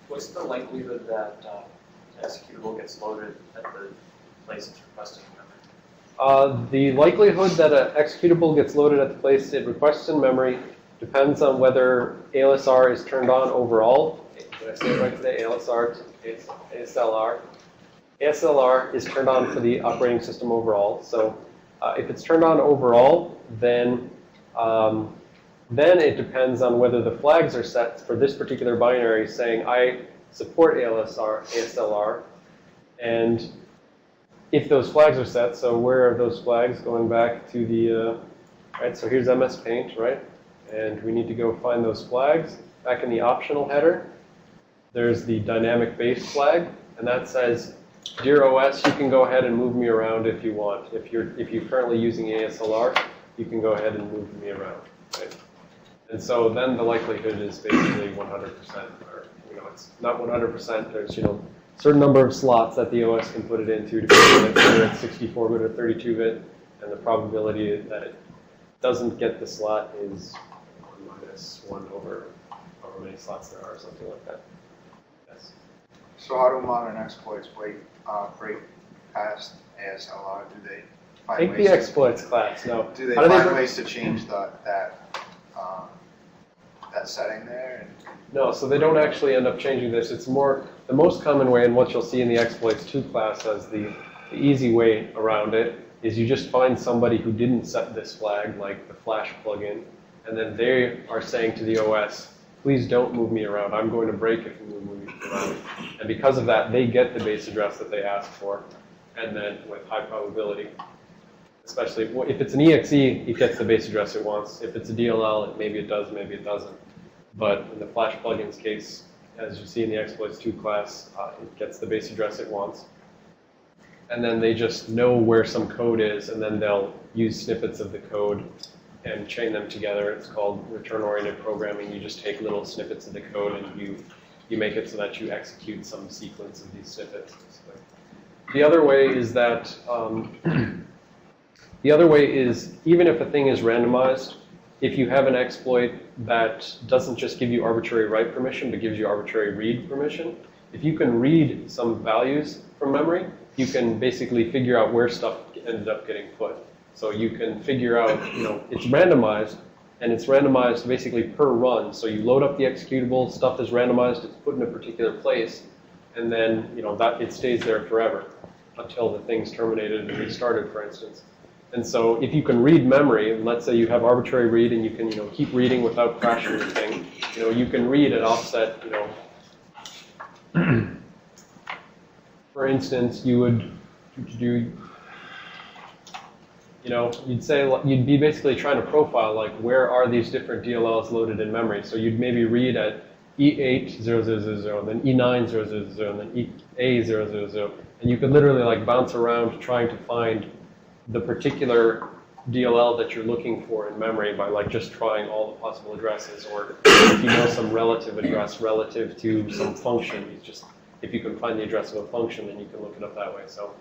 What's the likelihood that executable gets loaded at the place it's requesting memory? The likelihood that an executable gets loaded at the place it requests in memory depends on whether ASLR is turned on overall. Did I say it right today? ASLR. ASLR is turned on for the operating system overall. So if it's turned on overall, then it depends on whether the flags are set for this particular binary saying I support ASLR. And if those flags are set, so where are those flags going back to the, right, so here's MS Paint, right? And we need to go find those flags. Back in the optional header, there's the dynamic base flag, and that says, Dear OS, you can go ahead and move me around if you want. If you're currently using ASLR, you can go ahead and move me around, right? And so then the likelihood is basically 100%, or it's not 100%. There's certain number of slots that the OS can put it into, depending on whether it's 64-bit or 32-bit, and the probability that it doesn't get the slot is 1 minus 1 over however many slots there are, or something like that. Yes. So how do modern exploits break past ASLR? Do they find Take ways the exploits class. No. Do they find ways to change that setting there? No, so they don't actually end up changing this. It's more, the most common way, and what you'll see in the exploits 2 class as the easy way around it, is you just find somebody who didn't set this flag, like the Flash plugin, and then they are saying to the OS, please don't move me around. I'm going to break if you move me around. And because of that, they get the base address that they asked for, and then with high probability. Especially if it's an EXE, it gets the base address it wants. If it's a DLL, maybe it does, maybe it doesn't. But in the Flash plugins case, as you see in the exploits 2 class, it gets the base address it wants. And then they just know where some code is, and then they'll use snippets of the code and chain them together. It's called return-oriented programming. You just take little snippets of the code and you make it so that you execute some sequence of these snippets. The other way is that even if a thing is randomized, if you have an exploit that doesn't just give you arbitrary write permission, but gives you arbitrary read permission, if you can read some values from memory, you can basically figure out where stuff ended up getting put. So you can figure out, it's randomized, and it's randomized basically per run. So you load up the executable, stuff is randomized, it's put in a particular place, and then that it stays there forever until the thing's terminated and restarted, for instance. And so if you can read memory, and let's say you have arbitrary read and you can keep reading without crashing the thing, you can read at offset, for instance, you would do, you'd be basically trying to profile like where are these different DLLs loaded in memory. So you'd maybe read at E80000, then E9000, and then A000, and you could literally like bounce around trying to find the particular DLL that you're looking for in memory by like just trying all the possible addresses, or if you know some relative address relative to some function, if you can find the address of a function, then you can look it up that way. So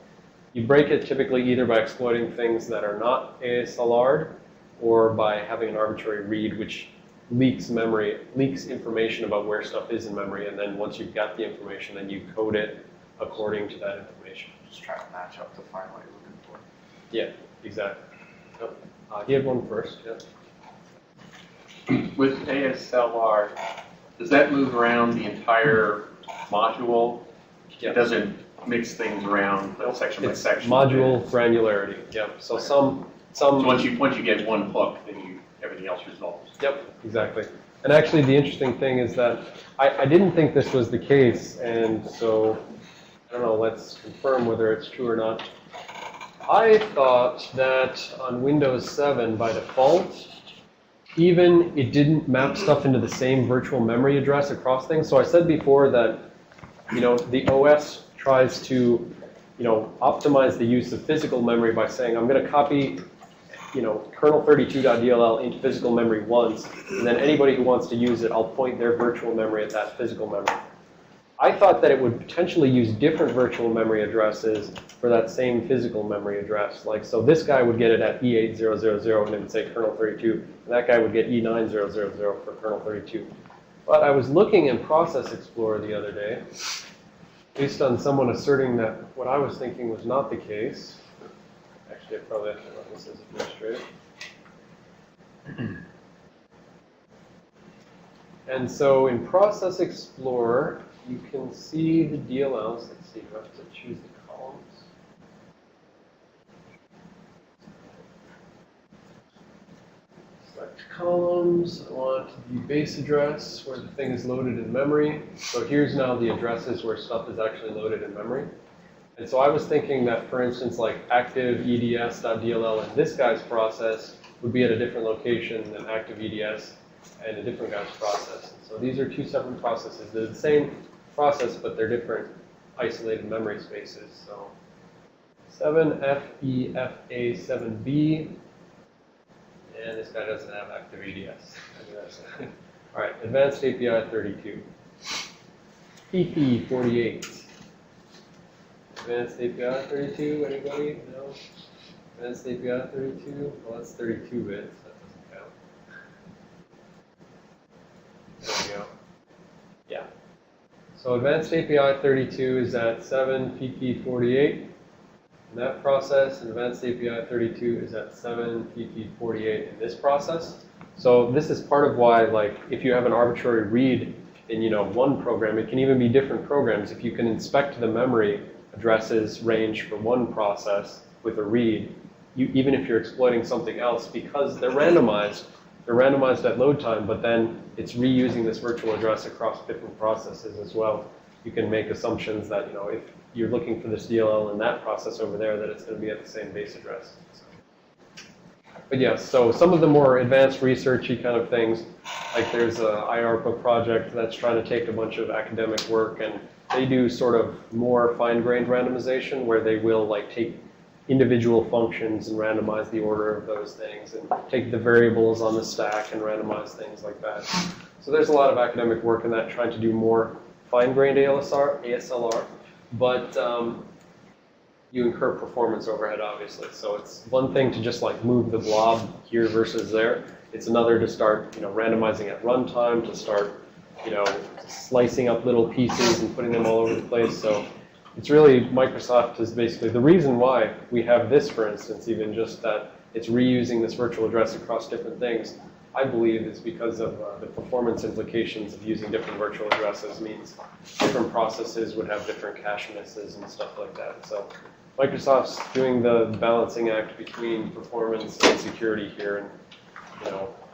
you break it typically either by exploiting things that are not ASLR'd, or by having an arbitrary read which leaks information about where stuff is in memory, and then once you've got the information, then you code it according to that information. Just try to match up to find what you're looking for. Yeah, exactly. Yep. He had one first. Yeah. With ASLR, does that move around the entire module? Yeah. It doesn't mix things around section by section. Module granularity. Yeah. So some. So once you get one hook, then everything else resolves. Yep. Exactly. And actually, the interesting thing is that I didn't think this was the case, and so I don't know. Let's confirm whether it's true or not. I thought that on Windows 7, by default, even it didn't map stuff into the same virtual memory address across things. So I said before that, the OS tries to, optimize the use of physical memory by saying, I'm going to copy, kernel32.dll into physical memory once, and then anybody who wants to use it, I'll point their virtual memory at that physical memory. I thought that it would potentially use different virtual memory addresses for that same physical memory address. Like, so this guy would get it at E8000 and it would say kernel32, and that guy would get E9000 for kernel32. But I was looking in Process Explorer the other day, based on someone asserting that what I was thinking was not the case. Actually, I probably have to run this as administrator. And so in Process Explorer, you can see the DLLs. Let's see, you have to choose the columns. Select columns. I want the base address where the thing is loaded in memory. So here's now the addresses where stuff is actually loaded in memory. And so I was thinking that, for instance, like active eds.dll in this guy's process would be at a different location than active eds and a different guy's process. So these are two separate processes. They're the same process, but they're different isolated memory spaces. So 7FEFA7B, and this guy doesn't have active eds. All right, Advanced API 32. PP48. Advanced API 32, anybody? No? Advanced API 32? Well, that's 32 bits. That doesn't count. There we go. Yeah. So Advanced API 32 is at 7PP48 in that process, and Advanced API 32 is at 7PP48 in this process. So this is part of why, like, if you have an arbitrary read in, one program, it can even be different programs. If you can inspect the memory addresses range for one process with a read, even if you're exploiting something else, because they're randomized at load time, but then it's reusing this virtual address across different processes as well. You can make assumptions that, if you're looking for this DLL in that process over there, that it's going to be at the same base address. But yes, so some of the more advanced researchy kind of things, like there's a IARPA project that's trying to take a bunch of academic work, and they do sort of more fine-grained randomization where they will like take individual functions and randomize the order of those things, and take the variables on the stack and randomize things like that. So there's a lot of academic work in that, trying to do more fine-grained ASLR, but you incur performance overhead, obviously. So it's one thing to just like move the blob here versus there. It's another to start, randomizing at runtime, to start, slicing up little pieces and putting them all over the place. So it's really, Microsoft is basically the reason why we have this, for instance, even just that it's reusing this virtual address across different things, I believe is because of the performance implications of using different virtual addresses means different processes would have different cache misses and stuff like that. So Microsoft's doing the balancing act between performance and security here. And,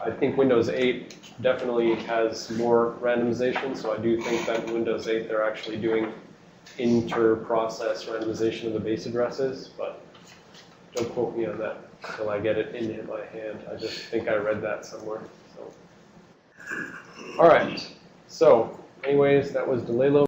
I think Windows 8 definitely has more randomization. So I do think that in Windows 8 they're actually doing inter-process randomization of the base addresses, but don't quote me on that until I get it in my hand. I just think I read that somewhere. So, all right. So, anyways, that was delay load.